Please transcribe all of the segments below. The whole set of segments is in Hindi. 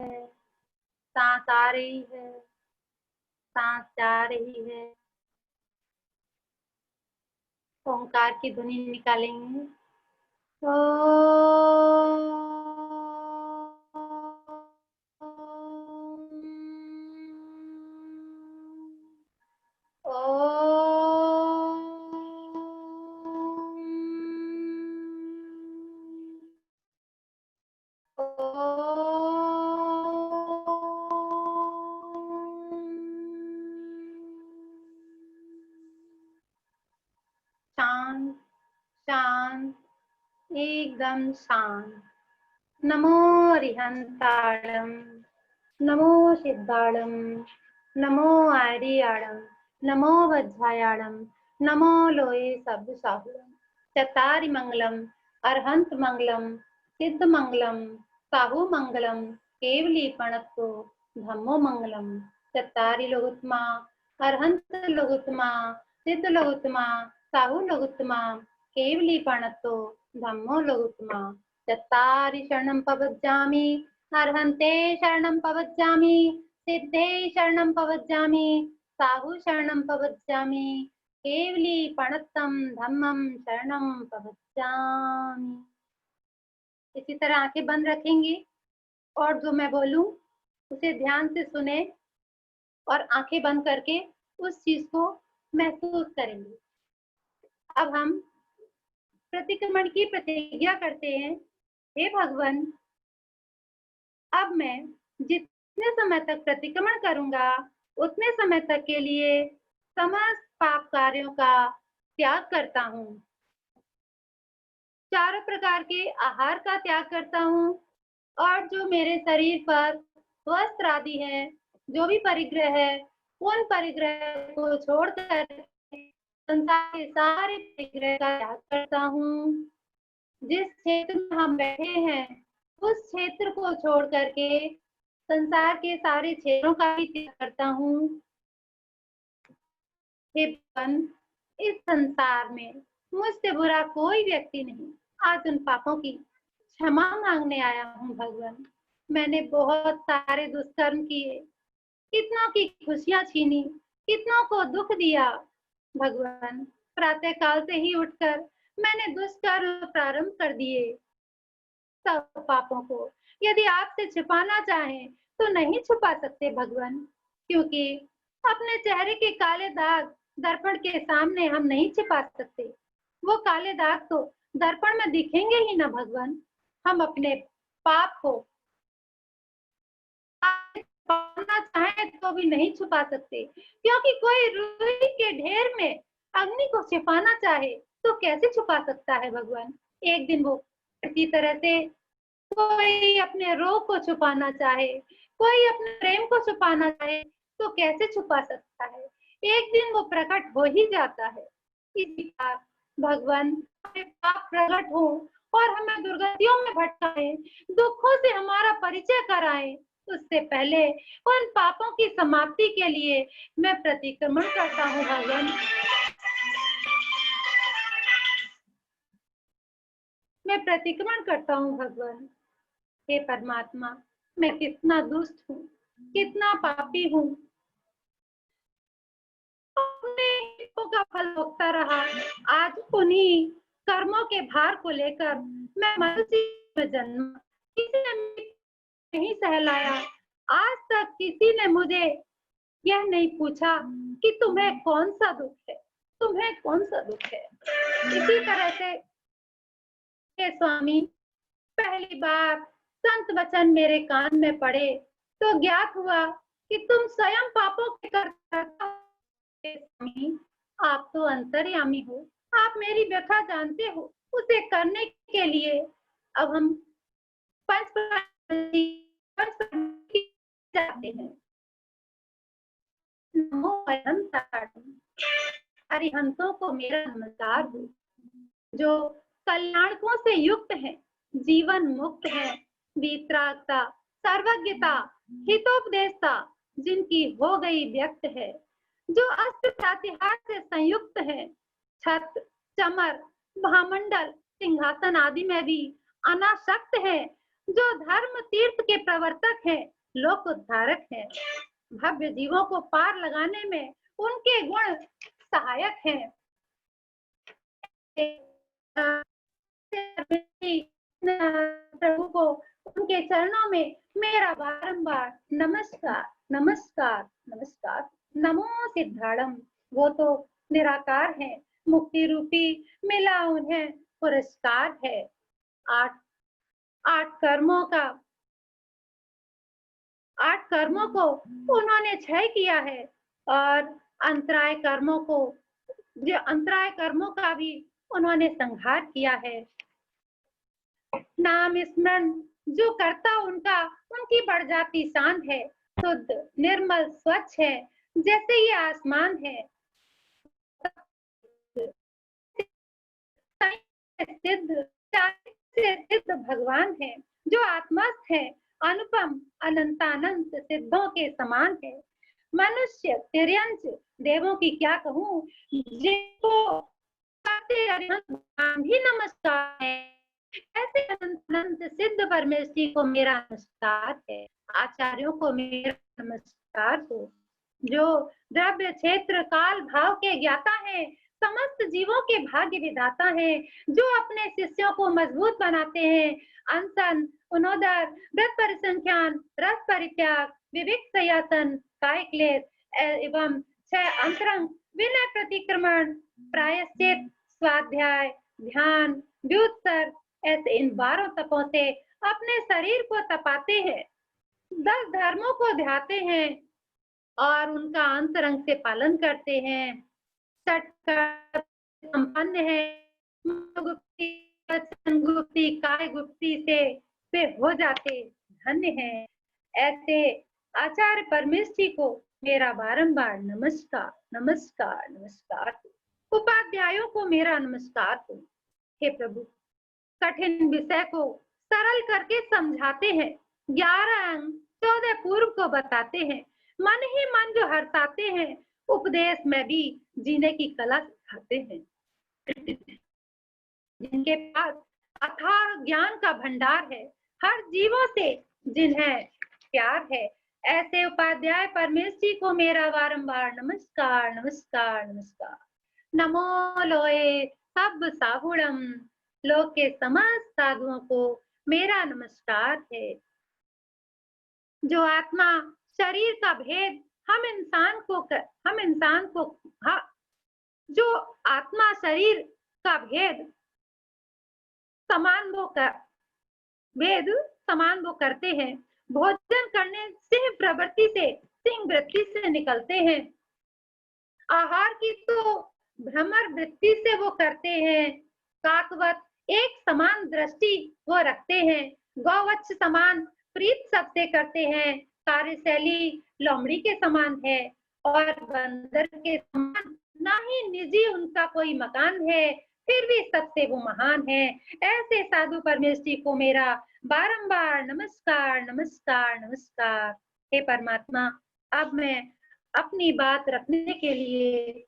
है, सांस आ रही है, सांस जा रही है। ओंकार की ध्वनि निकालेंगे। शांत शांत, एकदम शांत। नमो अरिहंताणं, नमो सिद्धाणं, नमो आर्याणं, नमो वज्रायाणं, नमो लोये सब साहुरं। चतारि मंगलम, अरहंत मंगलम, सिद्ध मंगलम, साहु मंगलम, केवली पणत्तो धम्मो मंगलम। चतारि लोगोत्तमा, अरहंत लोगोत्तमा, सिद्ध लोगोत्तमा, साहु लोगोत्तमा, केवली पणत्तो धम्मो लोगोत्तमा। चत्तारि शरणं प्रवज्जामि, अर्हन्ते शरणं प्रवज्जामि, सिद्धे शरणं प्रवज्जामि, साहु शरणं प्रवज्जामि, केवली पणत्तं धम्मं शरणं प्रवज्जामि। इसी तरह आंखें बंद रखेंगे और जो मैं बोलूं उसे ध्यान से सुने और आंखें बंद करके उस चीज को महसूस करेंगे। अब हम प्रतिक्रमण की प्रतिज्ञा करते हैं। हे भगवान, अब मैं जितने समय तक प्रतिक्रमण करूंगा उतने समय तक के लिए समस्त पाप कार्यों का त्याग करता हूँ। चारों प्रकार के आहार का त्याग करता हूँ और जो मेरे शरीर पर वस्त्र आदि है, जो भी परिग्रह है, उन परिग्रह को छोड़कर संसार के सारे परिग्रह का त्याग करता हूँ। जिस क्षेत्र में हम बैठे हैं उस क्षेत्र को छोड़ करके संसार के सारे क्षेत्रों का भी त्याग करता हूँ। हे भगवान, इस संसार में मुझसे बुरा कोई व्यक्ति नहीं। आज उन पापों की क्षमा मांगने आया हूँ भगवान। मैंने बहुत सारे दुष्कर्म किए, कितनों की खुशियां छीनी, कितनों को दुख दिया भगवान। प्रातः काल से ही उठकर मैंने दुष्कर्म प्रारंभ कर दिए। सब पापों को यदि आपसे छुपाना चाहें तो नहीं छुपा सकते भगवान, क्योंकि अपने चेहरे के काले दाग दर्पण के सामने हम नहीं छिपा सकते। वो काले दाग तो दर्पण में दिखेंगे ही ना भगवान। हम अपने पाप को छुपाना चाहें तो भी नहीं छुपा सकते, क्योंकि कोई रुई के ढेर में अग्नि को छिपाना चाहे तो कैसे छुपा सकता है भगवान। एक दिन वो इसी तरह से कोई अपने रोग को छुपाना चाहे, कोई अपने प्रेम को छुपाना चाहे तो कैसे छुपा सकता है। एक दिन वो प्रकट हो ही जाता है। इसी बार भगवान हमें पाप प्रकट हो और हमें दुर्गतियों में भटकाए, दुखों से हमारा परिचय कराए, उससे पहले उन पापों की समाप्ति के लिए मैं प्रतिक्रमण करता हूँ भगवान। मैं प्रतिक्रमण करता हूँ भगवान। हे परमात्मा, मैं कितना दुष्ट हूँ, कितना पापी हूँ। अपने हितों का फल भोगता रहा। आज उन्हीं कर्मों के भार को लेकर मैं मनुष्य में जन्मा। किसी ने नहीं सहलाया। आज तक किसी ने मुझे यह नहीं पूछा कि तुम्हें कौन सा दुख है, तुम्हें कौन सा दुख है। इसी तरह से हे स्वामी, पहली बार संत वचन मेरे कान में पड़े तो ज्ञात हुआ कि तुम स्वयं पापों के कर्ता हो। स्वामी, आप तो अंतर्यामी हो, आप मेरी व्यथा जानते हो। उसे करने के लिए अब हम पंच जाते हैं। नमो अरिहंतों को मेरा नमस्कार हो, जो कल्याणकों से युक्त है, जीवन मुक्त है, वीतरागता, सर्वज्ञता, हितोपदेशता जिनकी हो गई व्यक्त है, जो अस्त्र प्रातिहार से संयुक्त है, छत्र, चमर, महामंडल, सिंहासन आदि में भी अनासक्त है, जो धर्म तीर्थ के प्रवर्तक हैं, लोक उद्धारक हैं। भव्य जीवों को पार लगाने में उनके गुण सहायक हैं। प्रभु को उनके चरणों में मेरा बारंबार नमस्कार, नमस्कार, नमस्कार। नमो सिद्धाड़म, वो तो निराकार है, मुक्ति रूपी मिला उन्हें पुरस्कार है। आठ आठ कर्मों का 8 कर्मों को उन्होंने क्षय किया है और अंतराय कर्मों को जो अंतराय कर्मों का भी उन्होंने संहार किया है। नाम स्मरण जो करता उनका उनकी बढ़ जाती शान है। शुद्ध निर्मल स्वच्छ है जैसे ये आसमान है। सिद्ध सिद्ध भगवान है जो आत्मस्थ है, अनुपम अनंतानंत सिद्धों के समान है। मनुष्य तिर्यंच देवों की क्या कहूँ, जिनको भी नमस्कार है, ऐसे अनंत सिद्ध परमेश्वरी को मेरा नमस्कार है। आचार्यों को मेरा नमस्कार हो, जो द्रव्य क्षेत्र काल भाव के ज्ञाता है, समस्त जीवों के भाग्य विधाता हैं, जो अपने शिष्यों को मजबूत बनाते हैं। अनशन, उनोदर, व्रत परिसंख्यान, रस परित्याग, विविक संयासन, काय क्लेश एवं 6 अंतरंग, विनय प्रतिक्रमण, प्रायश्चित, स्वाध्याय, ध्यान, व्युत्सर्ग, ऐसे इन 12 तपों से अपने शरीर को तपाते हैं। 10 धर्मों को ध्याते हैं और उनका अंतरंग से पालन करते हैं। संपन्न है, गुप्ती, वचन गुप्ती, काय गुप्ती से हो जाते धन्य है। ऐसे आचार्य परमेश्वरी को मेरा बारंबार नमस्कार, नमस्कार, नमस्कार। उपाध्यायों को मेरा नमस्कार हो। हे प्रभु, कठिन विषय को सरल करके समझाते हैं। 11 अंग 14 पूर्व को बताते हैं। मन ही मन जो हरसाते हैं, उपदेश में भी जीने की कला सिखाते हैं। जिनके पास अथाह ज्ञान का भंडार है, हर जीवों से जिन्हें प्यार है, ऐसे उपाध्याय परमेश्वरी को मेरा बारंबार नमस्कार, नमस्कार, नमस्कार। नमो लोए सब साहुणम, लोक के समस्त साधुओं को मेरा नमस्कार है। जो आत्मा शरीर का भेद हम इंसान को जो आत्मा शरीर का भेद समान वो करते हैं। भोजन करने सिंह प्रवृत्ति से, सिंह वृत्ति से निकलते हैं। आहार की तो भ्रमर वृत्ति से वो करते हैं। काकवत एक समान दृष्टि वो रखते हैं। गौवत्स समान प्रीत सबसे करते हैं। कार्यशैली लोमड़ी के समान है और बंदर के समान ना ही निजी उनका कोई मकान है, फिर भी सबसे वो महान है। ऐसे साधु परमेश्वरी को मेरा बारंबार नमस्कार, नमस्कार, नमस्कार। हे परमात्मा, अब मैं अपनी बात रखने के लिए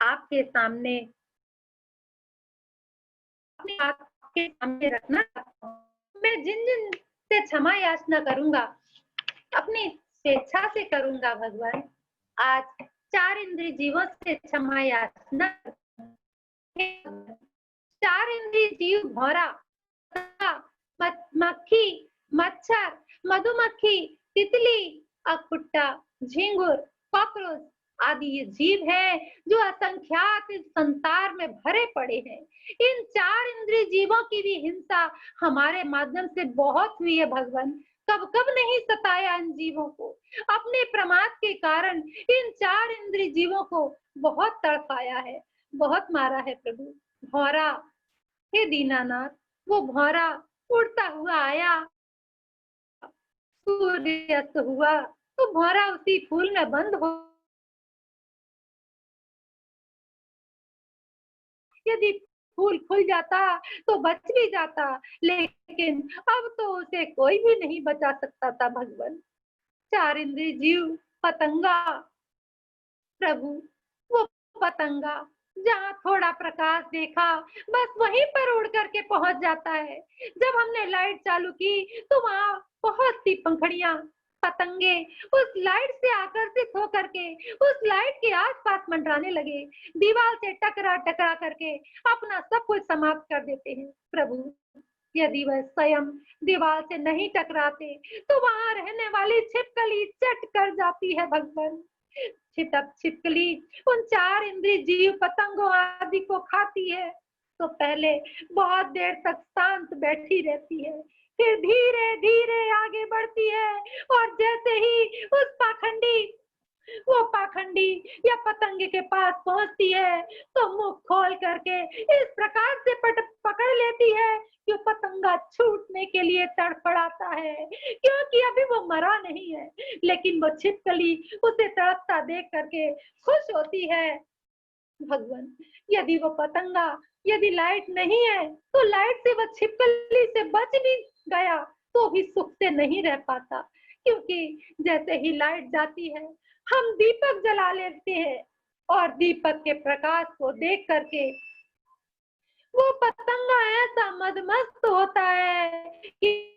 आपके सामने अपनी बात आपके सामने रखना चाहता हूँ। मैं जिन जिन से क्षमा याचना करूंगा, अपनी स्वेच्छा से करूंगा भगवान। आज 4 इंद्रिय जीवों से क्षमा याचना। 4 इंद्रिय जीव भौरा, मक्खी, मच्छर, मधुमक्खी, तितली, अकुट्टा, झिंगुर, कॉकरोच आदि ये जीव हैं जो असंख्यात इस संसार में भरे पड़े हैं। इन 4 इंद्रिय जीवों की भी हिंसा हमारे माध्यम से बहुत हुई है भगवान। कब कब नहीं सताया इन जीवों को। अपने प्रमाद के कारण इन 4 इंद्रिय जीवों को बहुत तड़पाया है, बहुत मारा है प्रभु। भौरा, हे दीनानाथ, वो भौरा उड़ता हुआ आया, सूर्य अस्त हुआ तो भौरा उसी फूल में बंद हो। यदि फूल खुल जाता तो बच भी जाता, लेकिन अब तो उसे कोई भी नहीं बचा सकता था भगवान। 4 इंद्रिय जीव पतंगा, प्रभु वो पतंगा जहाँ थोड़ा प्रकाश देखा, बस वहीं पर उड़ करके पहुंच जाता है। जब हमने लाइट चालू की तो वहाँ बहुत सी पंखुड़ियां, पतंगे उस लाइट से आकर्षित होकर के उस लाइट के आसपास मंडराने लगे। दीवार से टकरा टकरा करके अपना सब कुछ समाप्त कर देते हैं। प्रभु, यदि वह स्वयं दीवार से नहीं टकराते तो वहां रहने वाली छिपकली चट कर जाती है भगवान। छिपकली उन चार इंद्रिय जीव पतंगों आदि को खाती है तो पहले बहुत देर तक शांत बैठी रहती है, फिर धीरे धीरे आगे बढ़ती है और जैसे ही उस पाखंडी या पतंगे के पास पहुंचती है तो मुंह खोल करके इस प्रकार से पकड़ लेती है कि पतंगा छूटने के लिए तड़फड़ाता है, क्योंकि अभी वो मरा नहीं है। लेकिन वो छिपकली उसे तड़पता देख करके खुश होती है। भगवान, यदि वो पतंगा, यदि लाइट नहीं है तो लाइट से वो छिपकली से बच भी गया तो भी सुख से नहीं रह पाता, क्योंकि जैसे ही लाइट जाती है हम दीपक जला लेते हैं और दीपक के प्रकाश को देख करके वो पतंगा ऐसा मदमस्त होता है कि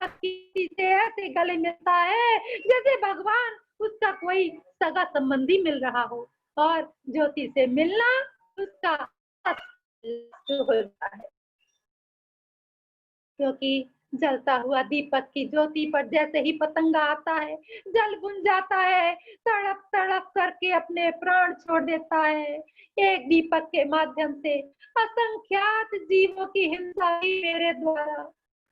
किसी से ऐसे गले मिलता है जैसे भगवान उसका कोई सगा संबंधी मिल रहा हो, और ज्योति से मिलना उसका होता है, क्योंकि जलता हुआ दीपक की ज्योति पर जैसे ही पतंगा आता है जल बुझ जाता है, तड़प तड़प करके अपने प्राण छोड़ देता है। एक दीपक के माध्यम से असंख्यात जीवों की हिंसा ही मेरे द्वारा।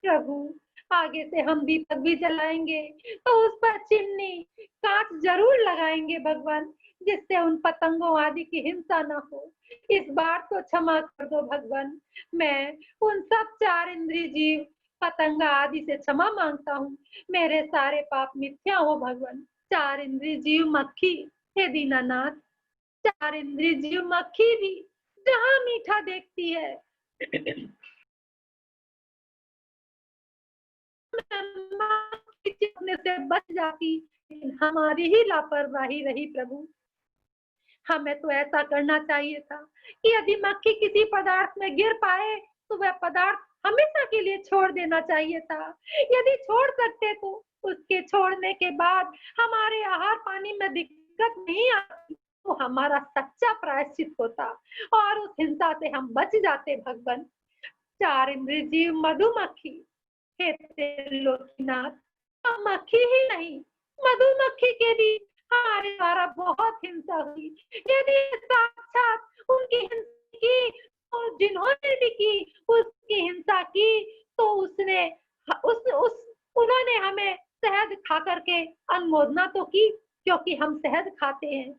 प्रभु, आगे से हम दीपक भी जलाएंगे तो उस पर चिमनी कांच जरूर लगाएंगे भगवान, जिससे उन पतंगों आदि की हिंसा न हो। इस बार तो क्षमा कर दो भगवान। मैं उन सब चार इंद्रिय जीव पतंगा आदि से क्षमा मांगता हूँ। मेरे सारे पाप मिथ्या हो भगवान। चार इंद्रिय जीव मक्खी, हे दीनानाथ, चार इंद्रिय जीव मक्खी भी जहाँ मीठा देखती है चिपने से बच जाती, लेकिन हमारी ही लापरवाही रही प्रभु। हमें तो ऐसा करना चाहिए था कि यदि मक्खी किसी पदार्थ में गिर पाए तो वह पदार्थ हमेशा के लिए छोड़ देना चाहिए था। यदि छोड़ सकते तो उसके छोड़ने के बाद हमारे आहार पानी में दिक्कत नहीं आती तो हमारा सच्चा प्रायश्चित होता और उस हिंसा से हम बच जाते भगवान। चार इंद्रिय जीव मधुमक्खी, हे त्रिलोकीनाथ, हम मक्खी ही नहीं, मधुमक्खी के भी हमारे द्वारा बहुत हिंसा हुई। यदि साक्षात उनकी हिंसा की तो जिन्होंने भी की उसकी हिंसा की तो उस उन्होंने हमें शहद खा करके अनुमोदना तो की, क्योंकि हम शहद खाते हैं,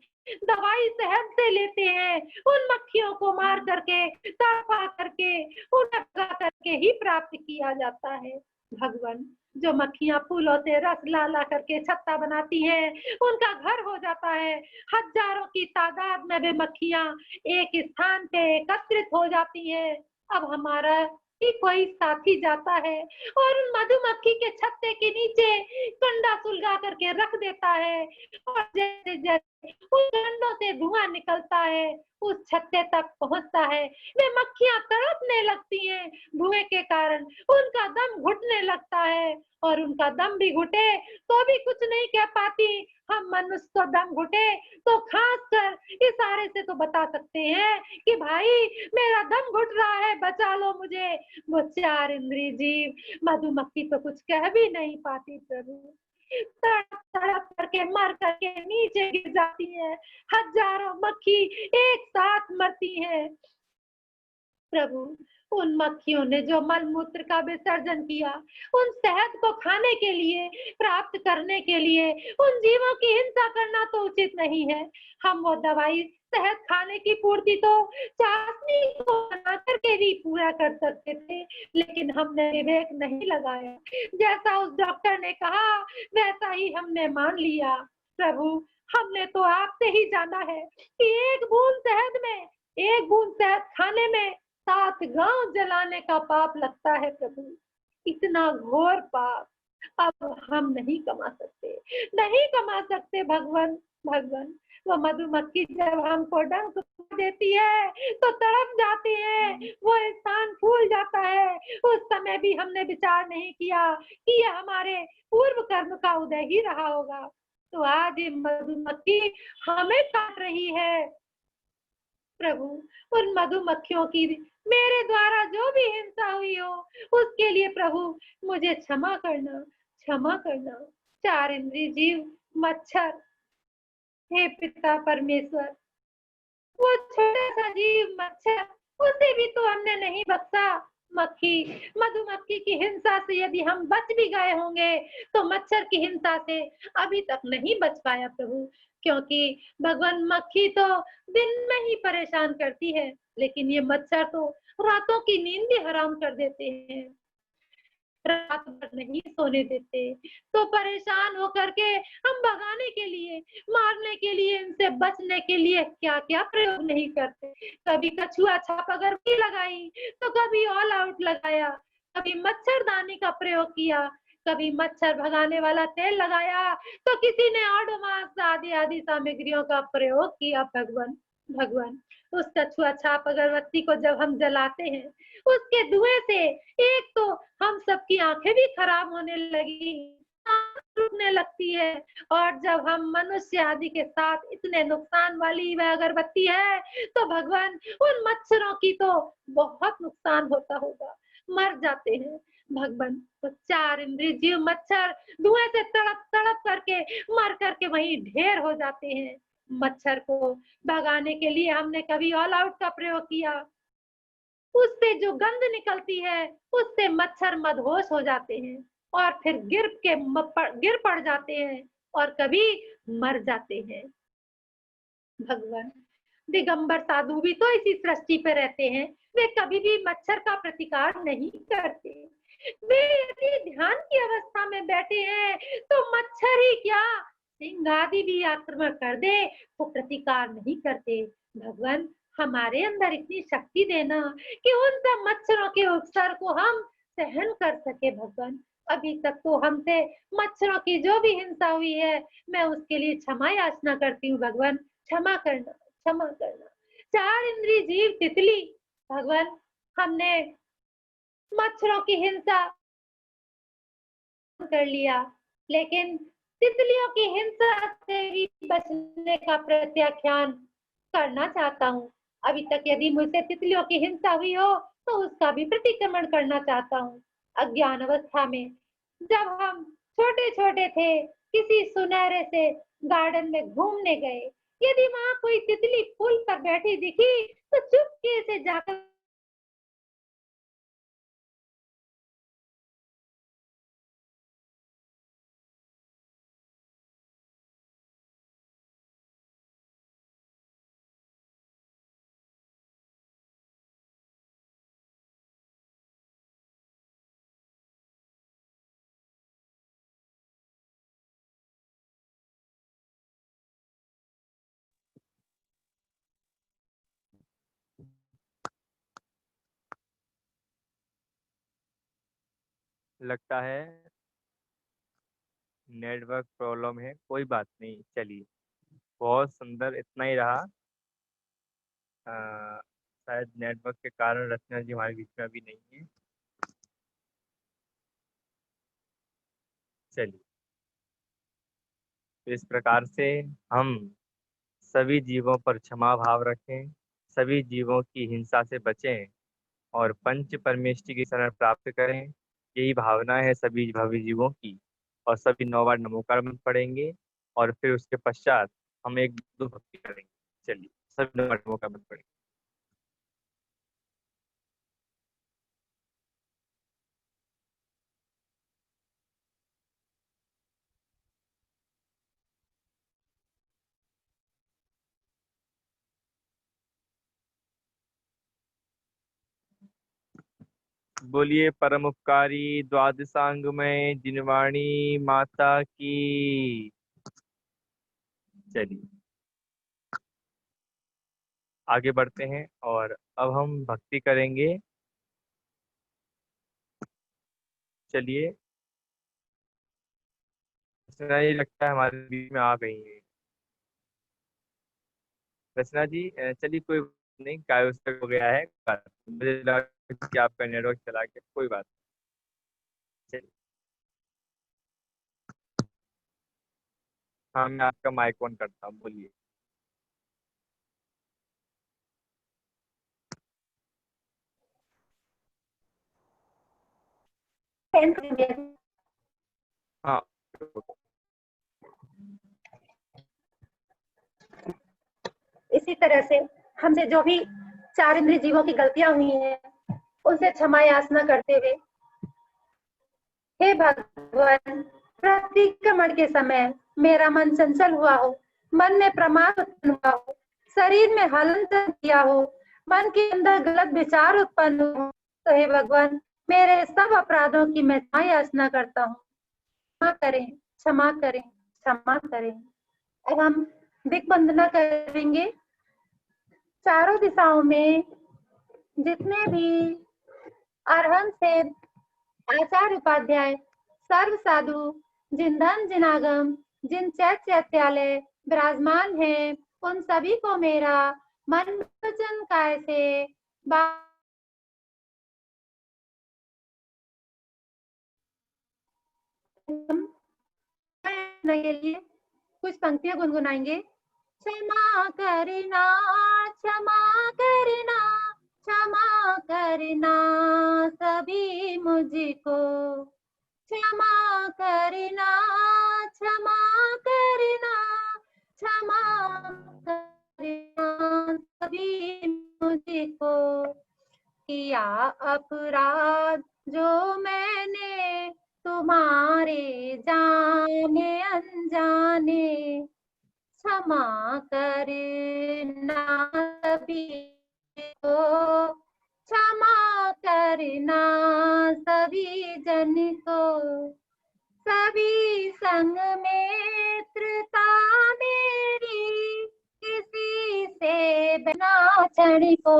दवाई शहद से लेते हैं। उन मक्खियों को मार करके, तड़पा करके, उन्हें भगा करके ही प्राप्त किया जाता है भगवान। जो मक्खियां फूलों से रस ला ला करके छत्ता बनाती हैं, उनका घर हो जाता है। हजारों की तादाद में वे मक्खियां एक स्थान पे एकत्रित हो जाती हैं। अब हमारा ही कोई साथी जाता है और उन मधुमक्खी के छत्ते के नीचे कंडा सुलगा करके रख देता है, और जैसे जैसे उन कंडों से धुआं निकलता है उस छत्ते तक पहुंचता है, वे मक्खियां तड़पने लगती हैं धुएं के कारण, उनका दम घुटने लगता है, और उनका दम भी घुटे तो भी कुछ नहीं कह पाती। हम मनुष्य को दम घुटे तो खास कर इशारे से तो बता सकते हैं कि भाई मेरा दम घुट रहा है, बचा लो मुझे। वो चार इंद्रिय जीव मधुमक्खी तो कुछ कह भी नहीं पाती प्रभु, तड़प तड़प करके मर करके नीचे गिर जाती है। हजारों मक्खी एक साथ मरती हैं प्रभु। उन मक्खियों ने जो मल मूत्र का विसर्जन किया, उन शहद को खाने के लिए, प्राप्त करने के लिए उन जीवों की हिंसा करना तो उचित नहीं है। हम वो दवाई शहद खाने की पूर्ति तो चाशनी को बना करके भी पूरा कर सकते थे, लेकिन हमने विवेक नहीं लगाया। जैसा उस डॉक्टर ने कहा वैसा ही हमने मान लिया। प्रभु, हमने तो आपसे ही जाना है कि एक बूंद शहद खाने में 7 गांव जलाने का पाप लगता है प्रभु। इतना घोर पाप अब हम नहीं कमा सकते, नहीं कमा सकते भगवान। भगवान, वो मधुमक्खी जब हमको डंक देती है तो तड़प जाते हैं, वो स्थान फूल जाता है। उस समय भी हमने विचार नहीं किया कि ये हमारे पूर्व कर्म का उदय ही रहा होगा। तो आज ये मधुमक्खी हमें काट रही है। प्रभु, उन मधुमक्खियों की मेरे द्वारा जो भी हिंसा हुई हो, उसके लिए प्रभु मुझे क्षमा करना, क्षमा करना। चार इंद्रिय जीव मच्छर, हे पिता परमेश्वर, वो छोटा सा जीव मच्छर, उसे भी तो हमने नहीं बख्शा। मक्खी, मधुमक्खी की हिंसा से यदि हम बच भी गए होंगे तो मच्छर की हिंसा से अभी तक नहीं बच पाया प्रभु। क्योंकि भगवान, मक्खी तो दिन में ही परेशान करती है, लेकिन ये मच्छर तो रातों की नींद भी हराम कर देते हैं, रात भर नहीं सोने देते। तो परेशान होकर के हम भगाने के लिए, मारने के लिए, इनसे बचने के लिए क्या क्या प्रयोग नहीं करते। कभी कछुआ छाप अगर भी लगाई तो कभी ऑल आउट लगाया, कभी मच्छरदानी का प्रयोग किया, कभी मच्छर भगाने वाला तेल लगाया, तो किसी ने ओडोमॉस आदि आदि सामग्रियों का प्रयोग किया। भगवान, भगवान, उस कछुआ छाप अगरबत्ती को जब हम जलाते हैं, उसके धुएं से एक तो हम सबकी आंखें भी खराब होने लगी, रुकने लगती है। और जब हम मनुष्य आदि के साथ इतने नुकसान वाली वह अगरबत्ती है, तो भगवान, उन मच्छरों की तो बहुत नुकसान होता होगा, मर जाते हैं भगवान। तो चार इंद्रिय जीव मच्छर धुएं से तड़प तड़प करके मर करके वहीं ढेर हो जाते हैं। मच्छर को भगाने के लिए हमने कभी ऑल आउट का प्रयोग किया, उससे जो गंध निकलती है उससे मच्छर मदहोश हो जाते हैं और फिर गिर पड़ जाते हैं और कभी मर जाते हैं। भगवान, दिगंबर साधु भी तो इसी सृष्टि पे रहते हैं, वे कभी भी मच्छर का प्रतिकार नहीं करते। वे यदि ध्यान की अवस्था में बैठे हैं तो मच्छर ही क्या, सिंह आदि भी आक्रमण कर दे तो प्रतिकार नहीं करते। भगवान, हमारे अंदर इतनी शक्ति देना कि उन सब मच्छरों के उपसर को हम सहन कर सके। भगवान, अभी तक तो हमसे मच्छरों की जो भी हिंसा हुई है, मैं उसके लिए क्षमा याचना करती हूँ। भगवान, क्षमा करना, क्षमा करना। चार इंद्रिय जीव तितली, भगवान, हमने मच्छरों की हिंसा कर लिया, लेकिन तितलियों की हिंसा से भी बचने का प्रत्याख्यान करना चाहता हूँ। अभी तक यदि मुझसे तितलियों की हिंसा हुई हो तो उसका भी प्रतिक्रमण करना चाहता हूँ। अज्ञान अवस्था में जब हम छोटे छोटे थे, किसी सुनहरे से गार्डन में घूमने गए, यदि वहां कोई तितली फूल पर बैठी दिखी तो चुपके से जाकर लगता है नेटवर्क प्रॉब्लम है, कोई बात नहीं, चलिए। बहुत सुंदर, इतना ही रहा। अ, शायद नेटवर्क के कारण रचना जी हमारे बीच में अभी नहीं है। चलिए, तो इस प्रकार से हम सभी जीवों पर क्षमा भाव रखें, सभी जीवों की हिंसा से बचें और पंच परमेष्टि की शरण प्राप्त करें। यही भावना है सभी भव्य जीवों की। और सभी 9 बार नमोकार मंत्र पढ़ेंगे और फिर उसके पश्चात हम एक दो भक्ति करेंगे। चलिए, सभी 9 बार नमोकार मंत्र पढ़ेंगे। बोलिए परम उपकारी द्वादशांग में जिनवाणी माता की। चलिए, आगे बढ़ते हैं और अब हम भक्ति करेंगे। चलिए, रचना जी लगता है हमारे बीच में आ गई है। रचना जी चलिए कोई बात नहीं, काय पुस्तक हो गया है, मुझे लगा कि आपका नेटवर्क चला गया, कोई बात नहीं। चलिए, हाँ मैं आपका माइक ऑन करता हूँ, बोलिए। हाँ इसी तरह से हमसे जो भी चार इंद्रिय जीवों की गलतियां हुई हैं, उनसे क्षमा याचना करते हुए, हे भगवान, प्रतिक्रमण के समय मेरा मन चंचल हुआ हो, मन में प्रमाद उत्पन्न हुआ हो, शरीर में हलन किया हो, मन के अंदर गलत विचार उत्पन्न हो, तो हे भगवान, मेरे सब अपराधों की मैं क्षमा याचना करता हूँ। क्षमा करें, क्षमा करें, क्षमा करें। अब हम दिक वंदना करेंगे। चारों दिशाओं में जितने भी अरहंत से आचार्य उपाध्याय, सर्व साधु, जिन धन जिन आगम, जिन चैत्यालय विराजमान हैं, उन सभी को मेरा मन वचन काय से के लिए कुछ पंक्तियां गुनगुनाएंगे। क्षमा करना, क्षमा करना, क्षमा करना सभी मुझको, क्षमा करना, क्षमा करना, क्षमा करना सभी मुझको, किया अपराध जो मैंने तुम्हारे जाने अनजाने, क्षमा करना सभी को, क्षमा करना सभी जन को, सभी संग मित्रता मेरी, किसी से बिना क्षण को,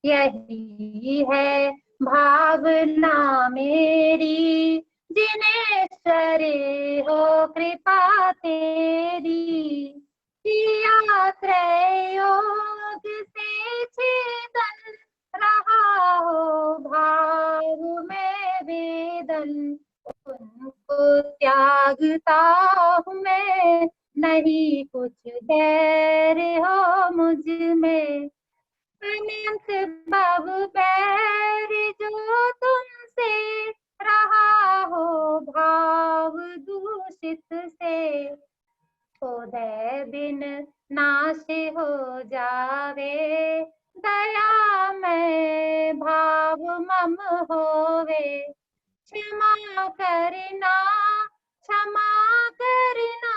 यही है भावना मेरी, जिनेश्वर हो कृपा तेरी, किया त्रयोग से छेदन, रहा हो भाव में वेदन, उनको त्यागता हूँ मैं, नहीं कुछ बैर हो मुझ में, अनंत भव बैर जो तुमसे, रहा हो भाव दूषित से, उदय बिन नाश हो जावे, दया में भाव मम होवे, क्षमा करना, क्षमा करना,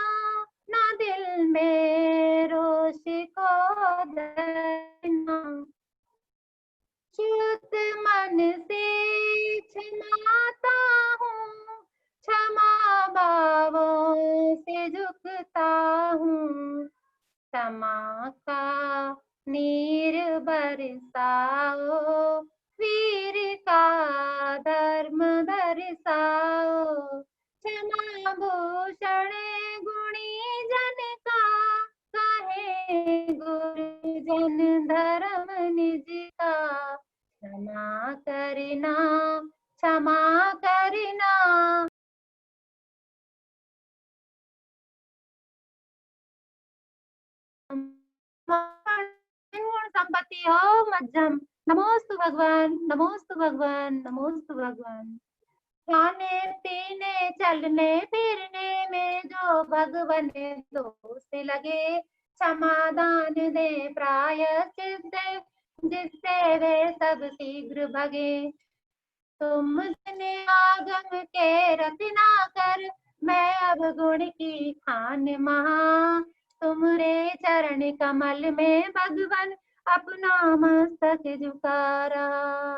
ना दिल में रोष को धरना, शुद्ध मन से क्षमाता हूँ, क्षमा भावों से झुकता हूँ, क्षमा का नीर बरसाओ, वीर का धर्म दर्शाओ, क्षमा भूषण गुणी जन का, कहे गुरुजन धर्म निज का, क्षमा करना, क्षमा करना। संपत्ति हो मध्यम, नमोस्तु भगवान, नमोस्तु भगवान, नमोस्तु भगवान। खाने पीने चलने फिरने में जो भगवान दोष लगे, समाधान दे प्रायश्चित दे, जिससे वे सब शीघ्र भगे, तुम ने आगम के रचना कर, मैं अब गुण की खान महा, तुमरे चरण कमल में भगवान, अपना मस्तक झुका रहा,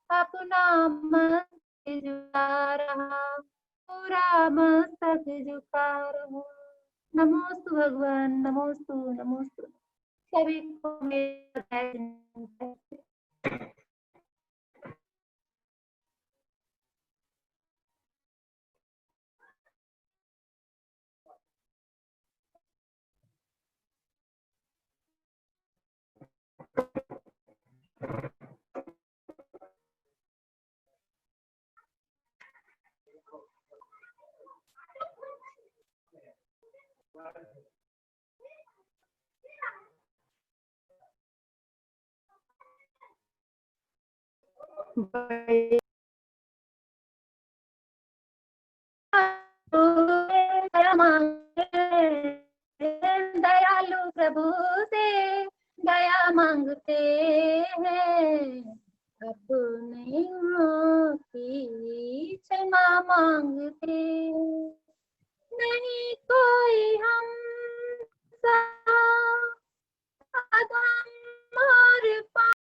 अपना मस्तक झुका रहा, पूरा मस्तक झुका रहा। नमोस्तु भगवान, नमोस्तु, नमोस्तु। सभी को मेरा दया मांगते, दयालु प्रभु से दया मांगते हैं, अपने की क्षमा मांगते, नहीं कोई हम